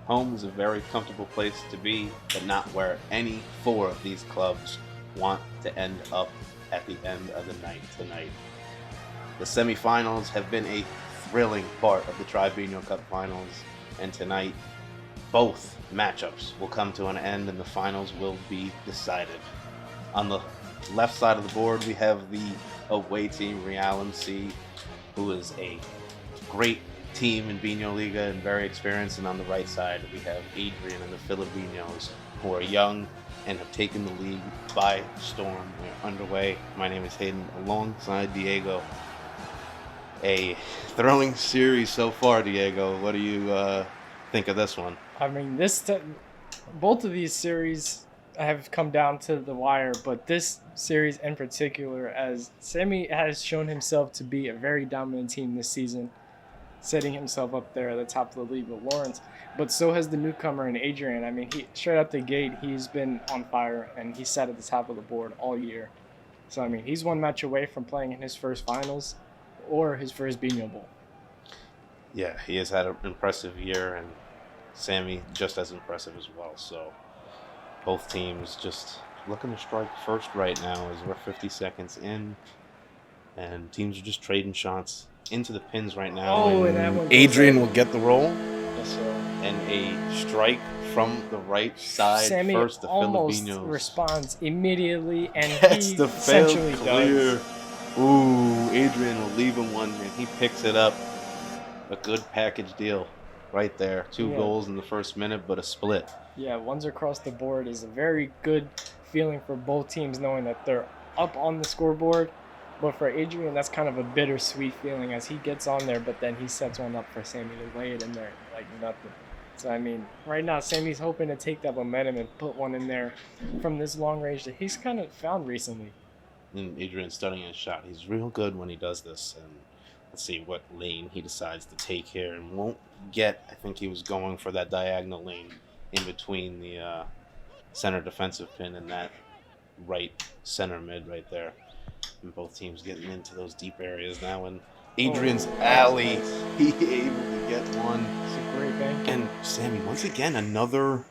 Home is a very comfortable place to be, but not where any four of these clubs want to end up at the end of the night tonight. The semifinals have been a thrilling part of the Tribe Biñho Cup Finals, and tonight both matchups will come to an end and the finals will be decided. On the left side of the board, we have the away team, Real MC, who is a great team in Biñholiga and very experienced. And on the right side, we have Adrian and the Filibiñhos, who are young and have taken the league by storm. We're underway. My name is Hayden, alongside Diego. A thrilling series so far, Diego. What do you think of this one? I mean, both of these series have come down to the wire, but this series in particular, as Sammy has shown himself to be a very dominant team this season, setting himself up there at the top of the league with Lawrence. But so has the newcomer in Adrian. I mean, he straight out the gate, he's been on fire, and he sat at the top of the board all year. So, I mean, he's one match away from playing in his first finals or his first Biñho Bowl. Yeah, he has had an impressive year, and Sammy just as impressive as well. So both teams just looking to strike first right now as we're 50 seconds in, and teams are just trading shots into the pins right now. Oh, and that one Adrian will get the roll. Yes, sir. And a strike from the right side. Sammy first, the almost Filibiñhos responds immediately, and That's he the failed essentially clear. does. Ooh, Adrian will leave him one, and he picks it up. A good package deal right there. Two goals in the first minute, but a split. Yeah, ones across the board is a very good feeling for both teams, knowing that they're up on the scoreboard. But for Adrian, that's kind of a bittersweet feeling as he gets on there, but then he sets one up for Sammy to lay it in there like nothing. So, I mean, right now, Sammy's hoping to take that momentum and put one in there from this long range that he's kind of found recently. And Adrian's studying his shot. He's real good when he does this. And let's see what lane he decides to take here. And won't get, I think he was going for that diagonal lane in between the center defensive pin and that right center mid right there. And both teams getting into those deep areas now. And Adrian's alley, he able to get one. It's a great bank. And Sammy, once again, another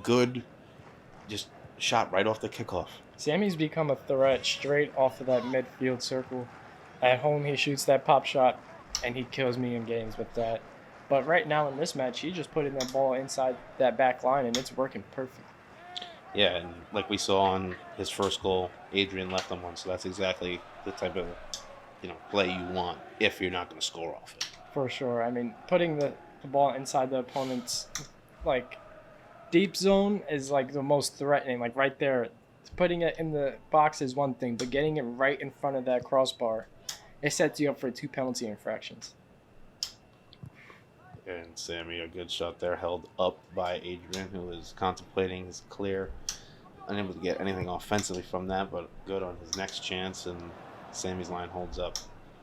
good just shot right off the kickoff. Sammy's become a threat straight off of that midfield circle. At home, he shoots that pop shot, and he kills me in games with that. But right now in this match, he just put in that ball inside that back line, and it's working perfect. Yeah, and like we saw on his first goal, Adrian left him one, so that's exactly the type of play you want if you're not going to score off it. For sure. I mean, putting the ball inside the opponent's deep zone is like the most threatening. Like right there, putting it in the box is one thing, but getting it right in front of that crossbar, it sets you up for 2 penalty infractions. And Sammy, a good shot there, held up by Adrian, who is contemplating his clear. Unable to get anything offensively from that, but good on his next chance, and Sammy's line holds up.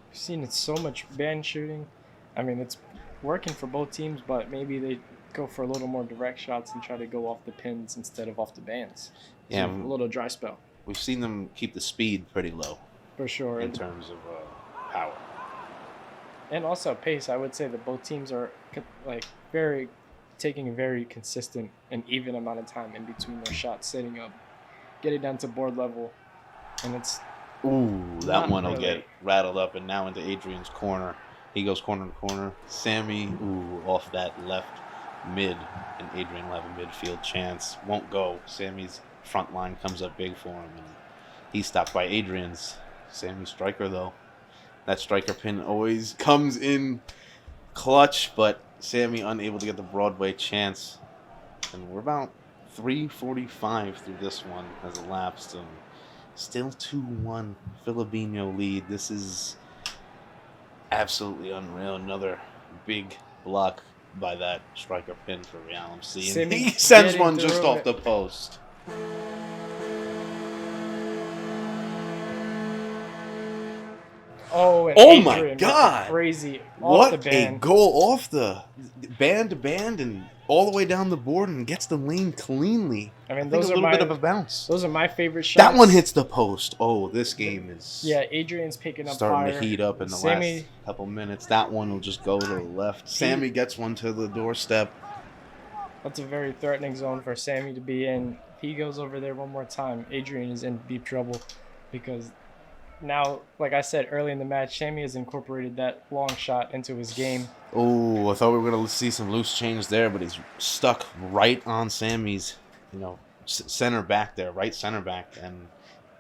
We've seen it so much band shooting. I mean, it's working for both teams, but maybe they go for a little more direct shots and try to go off the pins instead of off the bands. Yeah, a little dry spell. We've seen them keep the speed pretty low. For sure. In terms of power. And also pace. I would say that both teams are taking a very consistent and even amount of time in between their shots, setting up, getting down to board level, and it's. Ooh, that one will get rattled up, and now into Adrian's corner. He goes corner to corner. Sammy, off that left mid, and Adrian will have a midfield chance. Won't go. Sammy's front line comes up big for him, and he's stopped by Adrian's. Sammy's striker, though. That striker pin always comes in clutch, but Sammy unable to get the Broadway chance. And we're about 3:45 through this one has elapsed, and still 2-1 Filibiñho lead. This is absolutely unreal. Another big block by that striker pin for Real MC. And he sends one just off the post. Oh my God! Crazy! What off the band. A goal off the band to band and all the way down the board and gets the lane cleanly. I mean, those are a little bit of a bounce. Those are my favorite shots. That one hits the post. Oh, this game is Adrian's picking up starting fire. to heat up in the last couple minutes. That one will just go to the left. Sammy gets one to the doorstep. That's a very threatening zone for Sammy to be in. If he goes over there one more time, Adrian is in deep trouble because now, like I said early in the match, Sammy has incorporated that long shot into his game. Oh, I thought we were going to see some loose change there, but he's stuck right on Sammy's, center back there, right center back, and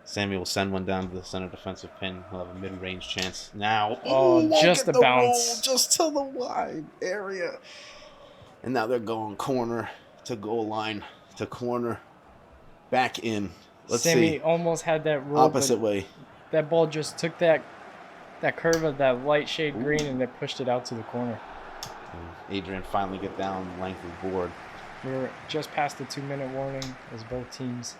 Sammy will send one down to the center defensive pin. He'll have a mid-range chance now. Oh, just a bounce. Roll, just to the wide area. And now they're going corner to goal line to corner, back in. Let's Sammy see. almost had that roll. Opposite way. That ball just took that curve of that light shade green and they pushed it out to the corner. And Adrian finally get down the length of the board. We're just past the 2-minute warning as both teams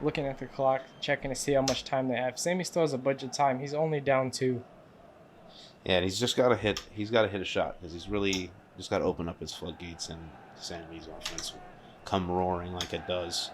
looking at the clock, checking to see how much time they have. Sammy still has a bunch of time. He's only down 2. Yeah, and he's just got to hit. He's got to hit a shot because he's really just got to open up his floodgates, and Sammy's offense will come roaring like it does.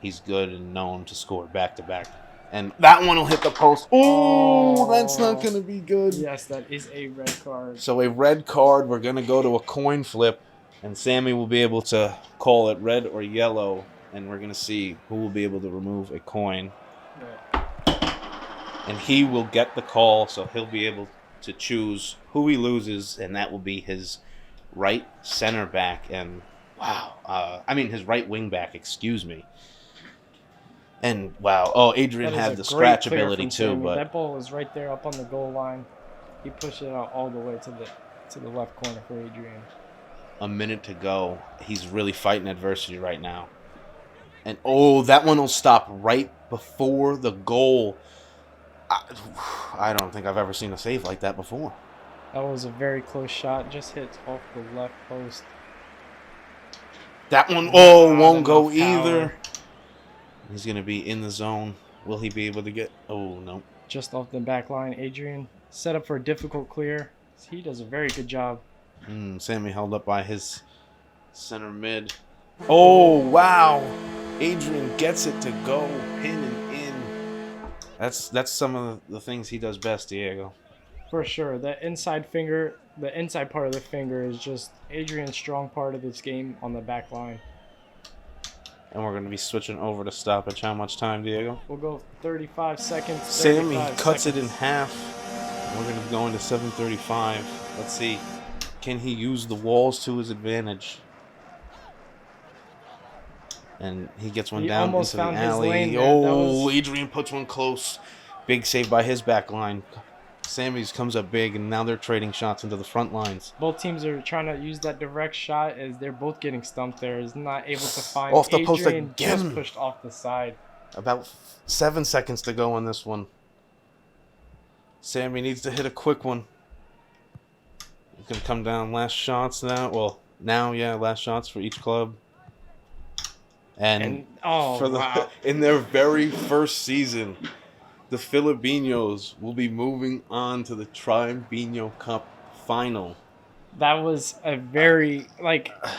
He's good and known to score back to back. And that one will hit the post. Oh, that's not going to be good. Yes, that is a red card. So a red card. We're going to go to a coin flip, and Sammy will be able to call it red or yellow, and we're going to see who will be able to remove a coin. Yeah. And he will get the call, so he'll be able to choose who he loses, and that will be his right center back. And his right wing back, excuse me. And Adrian had the scratch ability too, Sammy. but That ball was right there up on the goal line. He pushed it out all the way to the left corner for Adrian. a minute to go. He's really fighting adversity right now. And that one will stop right before the goal. I don't think I've ever seen a save like that before. That was a very close shot. Just hit off the left post. That one, won't go either. He's going to be in the zone. Will he be able to get... Oh, no. Just off the back line. Adrian set up for a difficult clear. He does a very good job. Sammy held up by his center mid. Oh, wow. Adrian gets it to go. Pin and in. That's some of the things he does best, Diego. For sure. The inside part of the finger is just Adrian's strong part of this game on the back line. And we're going to be switching over to stoppage. How much time, Diego? We'll go 35 seconds. Sammy cuts it in half. We're going to be going to 7:35. Let's see. Can he use the walls to his advantage? And he gets one down into the alley. Adrian puts one close. Big save by his back line. Sammy's comes up big, and now they're trading shots into the front lines. Both teams are trying to use that direct shot as they're both getting stumped there. Is not able to find off the Adrian. post again. Just pushed off the side. About 7 seconds to go on this one. Sammy needs to hit a quick one. He's going to come down. Last shots now. Well, last shots for each club. And in their very first season, the Filibiñhos will be moving on to the Tribe Biñho Cup Final. That was a very,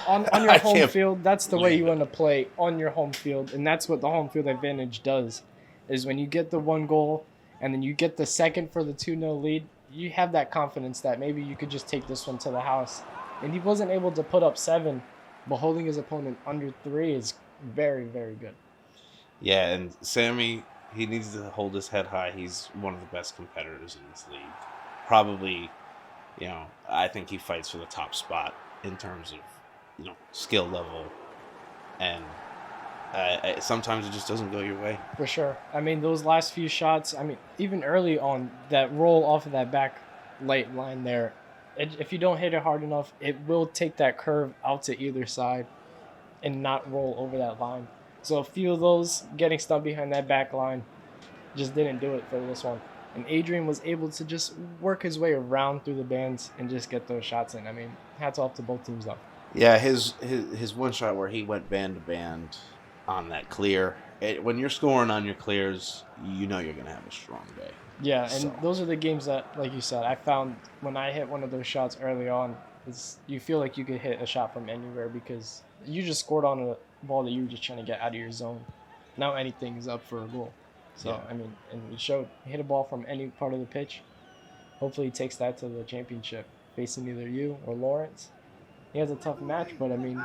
on your home field, that's the way you want to play on your home field. And that's what the home field advantage does, is when you get the one goal and then you get the second for the 2-0 lead, you have that confidence that maybe you could just take this one to the house. And he wasn't able to put up 7, but holding his opponent under 3 is very, very good. Yeah, and Sammy... he needs to hold his head high. He's one of the best competitors in this league. Probably, I think he fights for the top spot in terms of, skill level. And sometimes it just doesn't go your way. For sure. I mean, those last few shots, even early on, that roll off of that back light line there, if you don't hit it hard enough, it will take that curve out to either side and not roll over that line. So a few of those getting stuck behind that back line just didn't do it for this one. And Adrian was able to just work his way around through the bands and just get those shots in. Hats off to both teams, though. Yeah, his one shot where he went band to band on that clear. When you're scoring on your clears, you're going to have a strong day. Yeah, and those are the games that, like you said, I found when I hit one of those shots early on, you feel like you could hit a shot from anywhere because you just scored on a ball that you were just trying to get out of your zone. Now anything is up for a goal. So, yeah. And it showed. He hit a ball from any part of the pitch. Hopefully he takes that to the championship, facing either you or Lawrence. he has a tough match. But I mean,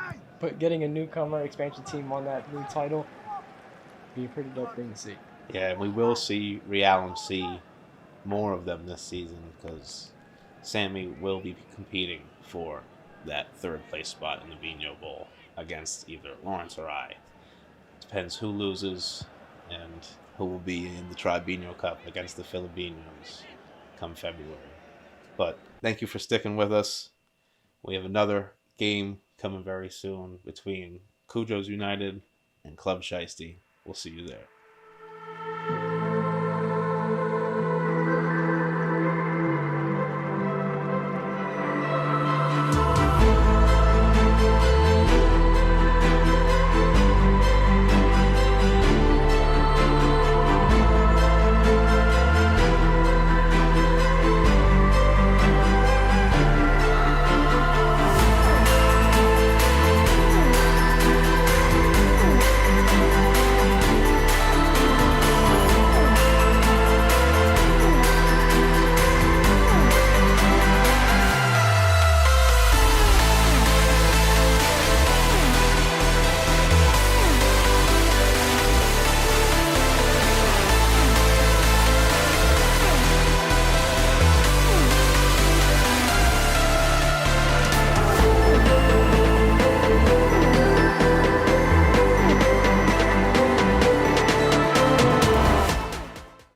getting a newcomer expansion team on that new title be a pretty dope thing to see. Yeah, and we will see Real see more of them this season because Sammy will be competing for that third place spot in the Biñho Bowl against either Lawrence or I. Depends who loses and who will be in the Tribe Biñho Cup against the Filibiñhos come February. But thank you for sticking with us. We have another game coming very soon between Cujo's United and Club Shiesty. We'll see you there.